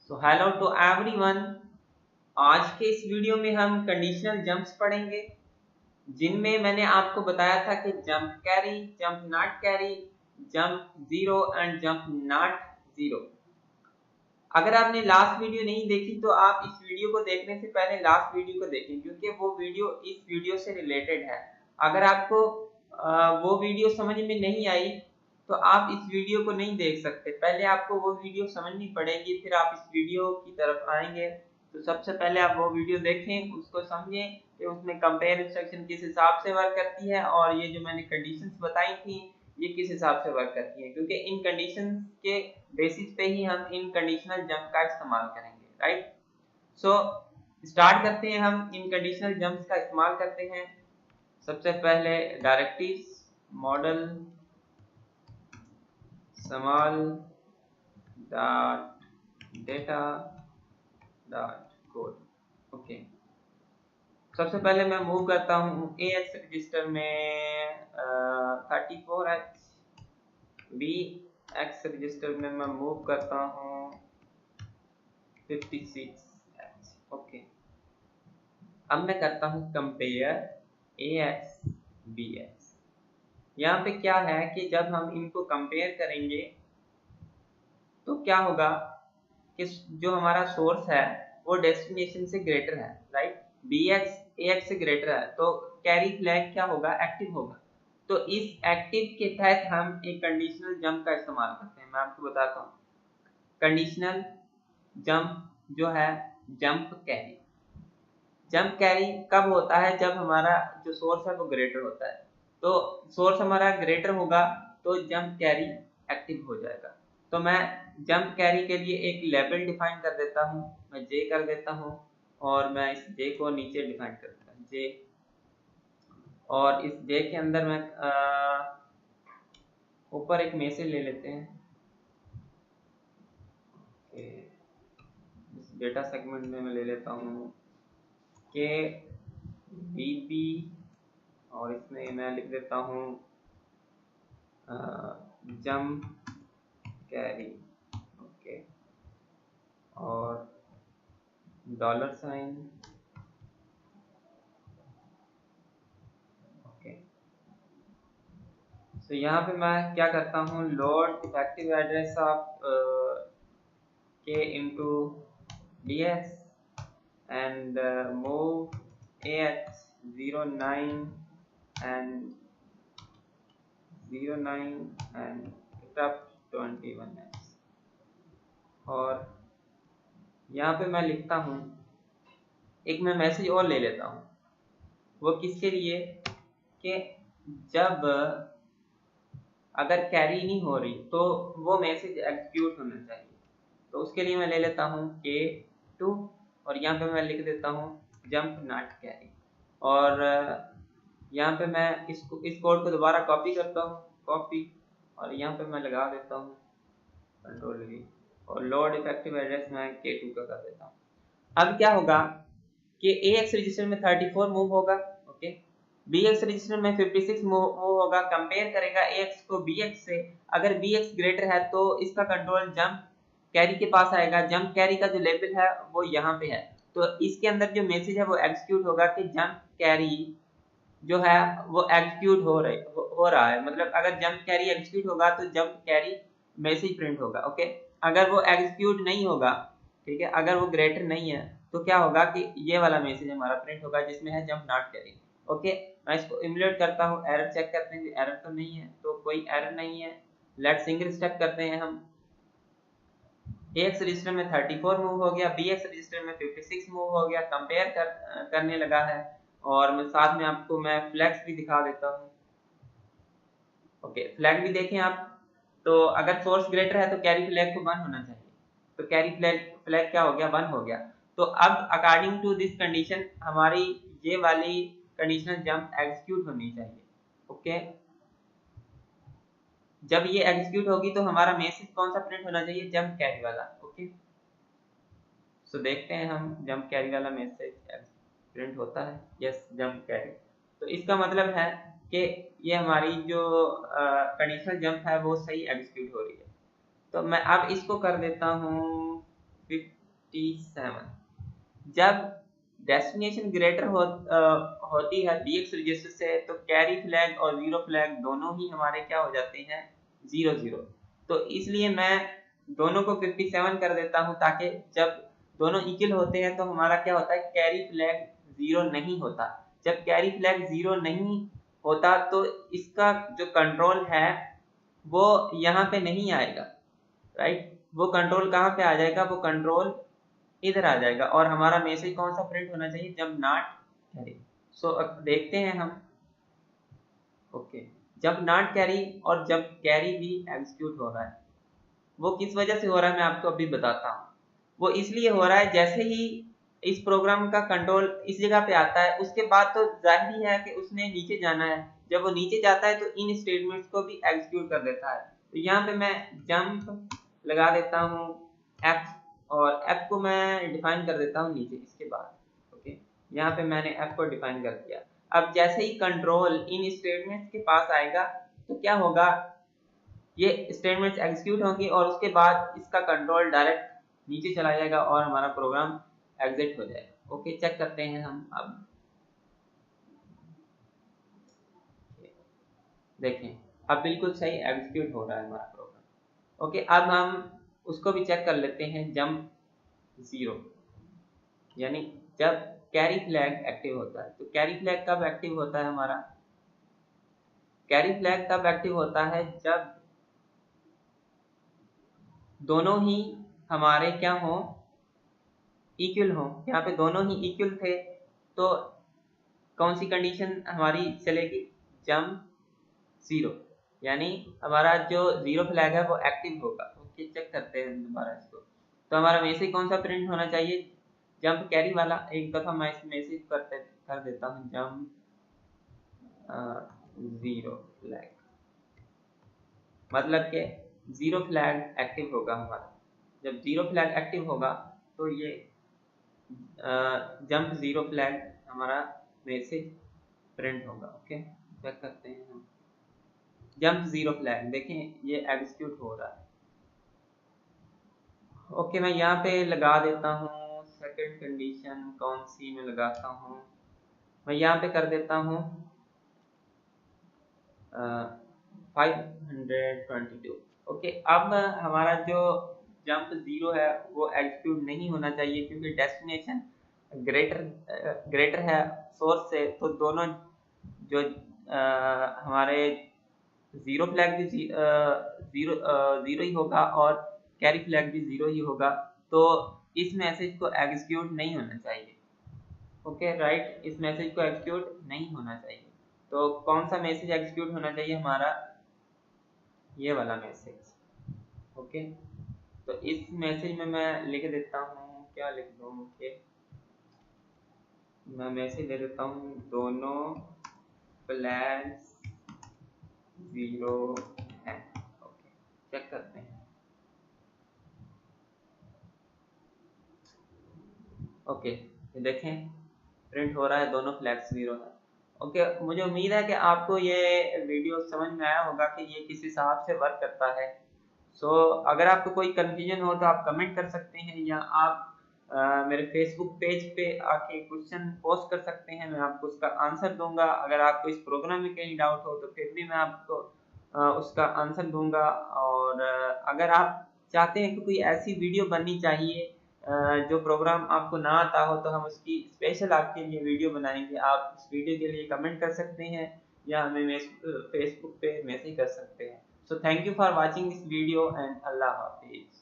So hello to everyone. आज के इस वीडियो में हम कंडीशनल जंप्स पढ़ेंगे, जिनमें मैंने आपको बताया था कि jump carry, jump not carry, jump zero and jump not zero. अगर आपने लास्ट वीडियो नहीं देखी तो आप इस वीडियो को देखने से पहले लास्ट वीडियो को देखें, क्योंकि वो वीडियो इस वीडियो से रिलेटेड है। अगर आपको वो वीडियो समझ में नहीं आई तो आप इस वीडियो को नहीं देख सकते। पहले आपको वो वीडियो समझनी पड़ेगी, फिर आप इस वीडियो की तरफ आएंगे। तो सबसे पहले आप वो वीडियो देखें, उसको समझें कि उसमें कंपेयर इंस्ट्रक्शन किस हिसाब से वर्क करती है और ये जो मैंने कंडीशंस बताई थी ये किस हिसाब से वर्क करती है, क्योंकि इन कंडीशंस के बेसिस पे ही हम इन कंडीशनल जंप का इस्तेमाल करेंगे। राइट, सो स्टार्ट करते हैं। हम इन कंडीशनल जंप्स का इस्तेमाल करते हैं। सबसे पहले directives, model, small dot data dot code. Okay, सबसे पहले मैं मूव करता हूँ AX रजिस्टर में 34H, BX रजिस्टर में मैं मूव करता हूँ 56H। ओके, अब मैं करता हूँ कंपेयर AX BX। यहाँ पे क्या है कि जब हम इनको कंपेयर करेंगे तो क्या होगा कि जो हमारा सोर्स है वो डेस्टिनेशन से ग्रेटर है। राइट, BX AX से ग्रेटर है तो कैरी फ्लैग क्या होगा, एक्टिव होगा। तो इस एक्टिव के तहत हम एक कंडीशनल जंप का इस्तेमाल करते हैं। मैं आपको बताता हूँ कंडीशनल जंप जो है जंप कैरी। जंप कैरी कब होता है, जब हमारा जो सोर्स है वो ग्रेटर होता है। तो सोर्स हमारा ग्रेटर होगा तो जंप कैरी एक्टिव हो जाएगा। तो मैं जंप कैरी के लिए एक लेबल डिफाइन कर देता हूँ, मैं जे कर देता हूँ और मैं इस जे को नीचे डिफाइन कर देता हूँ जे, और इस जे के अंदर मैं ऊपर एक मैसेज ले लेते हैं। इस डेटा सेगमेंट में मैं ले लेता हूँ के बीबी और इसमें मैं लिख देता हूँ जंप कैरी। ओके, और $। ओके, तो यहाँ पे मैं क्या करता हूँ, लोड इफेक्टिव एड्रेस ऑफ के into D x and move AX 09 and 09 and interrupt 21X। और यहाँ पे मैं लिखता हूँ एक मैं मैसेज और ले लेता हूँ, वो किसके लिए कि जब अगर कैरी नहीं हो रही तो वो मैसेज एग्जीक्यूट होना चाहिए। तो उसके लिए मैं ले लेता हूँ K2 और यहाँ पे मैं लिख देता हूँ जंप नॉट कैरी। और यहाँ पे मैं इस कोड को दोबारा कॉपी करता हूँ, कॉपी, और यहाँ पे मैं लगा देता हूँ Ctrl+V और लोड इफेक्टिव एड्रेस मैं K2 का कर देता हूँ। अब क्या होगा कि AX रजिस्टर में 34 मूव होगा। ओके, BX रजिस्टर में 56 मूव होगा। कंपेयर करेगा AX को BX से। अगर BX ग्रेटर है तो इसका कंट्रोल जंप कैरी के पास आएगा। जंप कैरी का जो लेवल है वो यहाँ पे है, तो इसके अंदर जो मैसेज है वो एग्जीक्यूट होगा कि जंप कैरी जो है वो एग्जीक्यूट हो रहा है। मतलब अगर जंप कैरी एग्जीक्यूट होगा तो जंप कैरी मैसेज प्रिंट होगा। ओके, अगर वो एग्जीक्यूट नहीं होगा, ठीक है, अगर वो ग्रेटर नहीं है तो क्या होगा कि ये वाला मैसेज हमारा प्रिंट होगा जिसमें है जंप नॉट कैरी। ओके, मैं इसको इम्यूलेट करता हूँ, एरर चेक करते हैं, एरर तो नहीं है, तो कोई एरर नहीं है। लेट सिंगल स्टेप करते हैं हम। AX रजिस्टर में 34 मूव हो गया, BX रजिस्टर में 56 मूव हो गया। कंपेयर करने लगा है और मैं साथ में आपको मैं फ्लैग्स भी दिखा देता हूँ। ओके, फ्लैग भी देखें आप, तो अगर सोर्स ग्रेटर है तो कैरी फ्लैग को 1 होना चाहिए, तो कैरी फ्लैग क्या हो गया, 1 हो गया। तो अब अकॉर्डिंग टू दिस कंडीशन हमारी ये वाली कंडीशनल जंप एग्जीक्यूट होनी चाहिए। ओके, जब ये एग्जीक्यूट होगी तो हमारा मैसेज कौन सा प्रिंट होना चाहिए, जंप कैरी वाला। ओके, सो देखते हैं हम जंप कैरी वाला मैसेज प्रिंट होता है। Yes, jump carry. तो इसका मतलब है कि ये हमारी जो कंडीशनल जंप है वो सही एग्जीक्यूट हो रही है। तो मैं अब इसको कर देता हूँ 57। जब डेस्टिनेशन ग्रेटर होती है DX रजिस्टर से तो कैरी फ्लैग और जीरो फ्लैग दोनों ही हमारे क्या हो जाते हैं 00। तो इसलिए मैं दोनों को 57 कर देता हूं ताकि जब दोनों इक्वल होते हैं तो हमारा क्या होता है कैरी फ्लैग 0 नहीं होता। जब कैरी फ्लैग 0 नहीं होता तो इसका जो कंट्रोल है वो यहाँ पे नहीं आएगा, राइट। वो कंट्रोल कहाँ पे आ जाएगा, वो कंट्रोल इधर आ जाएगा और हमारा मैसेज कौन सा प्रिंट होना चाहिए जब नॉट कैरी। सो अब देखते हैं हम। ओके, जब नॉट कैरी और जब कैरी भी एग्जीक्यूट हो रहा है, वो किस वजह से हो रहा है मैं आपको अभी बताता हूँ। वो इसलिए हो रहा है जैसे ही इस प्रोग्राम का कंट्रोल इस जगह पे आता है उसके बाद तो जाहिर ही है कि उसने नीचे जाना है। जब वो नीचे जाता है तो इन स्टेटमेंट्स को भी एग्जीक्यूट कर देता है। तो यहाँ पे मैं जंप लगा देता हूँ F और F को मैं डिफाइन कर देता हूँ नीचे इसके बाद। ओके, यहाँ पे मैंने F को डिफाइन कर दिया। अब जैसे ही कंट्रोल इन स्टेटमेंट्स के पास आएगा तो क्या होगा, ये स्टेटमेंट्स एग्जीक्यूट होंगी और उसके बाद इसका कंट्रोल डायरेक्ट नीचे चला जाएगा और हमारा प्रोग्राम एग्जिट हो जाएगा। ओके, चेक करते हैं हम। अब देखें, अब बिल्कुल सही एग्जीक्यूट हो रहा है हमारा प्रोग्राम। ओके, अब हम उसको भी चेक कर लेते हैं जंप 0, यानी जब कैरी फ्लैग एक्टिव होता है। तो कैरी फ्लैग कब एक्टिव होता है हमारा, कैरी फ्लैग तब एक्टिव होता है जब दोनों ही हमारे क्या हो, इक्वल हो। यहाँ पे दोनों ही इक्वल थे तो कौन सी कंडीशन हमारी चलेगी, जंप 0, यानी हमारा जो 0 फ्लैग है वो एक्टिव होगा। ओके, चेक करते हैं दोबारा इसको। तो हमारा मैसेज कौन सा प्रिंट होना चाहिए, जंप कैरी वाला। एक दफा मैं इस मैसेज कर देता हूँ जंप 0 फ्लैग, मतलब के 0 फ्लैग एक्टिव होगा हमारा। जब 0 फ्लैग एक्टिव होगा तो ये जंप 0 फ्लैग हमारा मैसेज प्रिंट होगा। ओके, चेक करते हैं हम। जंप 0 फ्लैग देखें ये एग्जीक्यूट हो रहा है। ओके, मैं यहाँ पे लगा देता हूँ सेकंड कंडीशन, कौन सी मैं लगाता हूँ, मैं यहाँ पे कर देता हूँ 522। ओके, अब हमारा जो जंप 0 है वो एग्जीक्यूट नहीं होना चाहिए क्योंकि डेस्टिनेशन ग्रेटर है सोर्स से। तो दोनों जो हमारे 0 फ्लैग भी जीरो ही होगा और कैरी फ्लैग भी 0 ही होगा। तो इस मैसेज को एग्जीक्यूट नहीं होना चाहिए। ओके, राइट, इस मैसेज को एग्जीक्यूट नहीं होना चाहिए। तो कौन सा मैसेज एग्जीक्यूट होना चाहिए हमारा, ये वाला मैसेज। ओके, तो इस मैसेज में मैं लिख देता हूँ, क्या लिख दूँ, ओके मैं मैसेज दे देता हूँ दोनों फ्लैग्स 0 है। ओके, चेक करते हैं। ओके, ये देखें प्रिंट हो रहा है, दोनों फ्लैग्स 0 है। ओके, मुझे उम्मीद है कि आपको ये वीडियो समझ में आया होगा कि ये किस हिसाब से वर्क करता है। सो अगर आपको कोई कंफ्यूजन हो तो आप कमेंट कर सकते हैं या आप मेरे फेसबुक पेज पे आके क्वेश्चन पोस्ट कर सकते हैं, मैं आपको उसका आंसर दूंगा। अगर आपको इस प्रोग्राम में कहीं डाउट हो तो फिर भी मैं आपको उसका आंसर दूंगा। और अगर आप चाहते हैं कि कोई ऐसी वीडियो बननी चाहिए जो प्रोग्राम आपको ना आता हो तो हम उसकी स्पेशल आपके लिए वीडियो बनाएंगे। आप इस वीडियो के लिए कमेंट कर सकते हैं या हमें फेसबुक पे मैसेज कर सकते हैं। So thank you for watching this video and Allah Hafiz.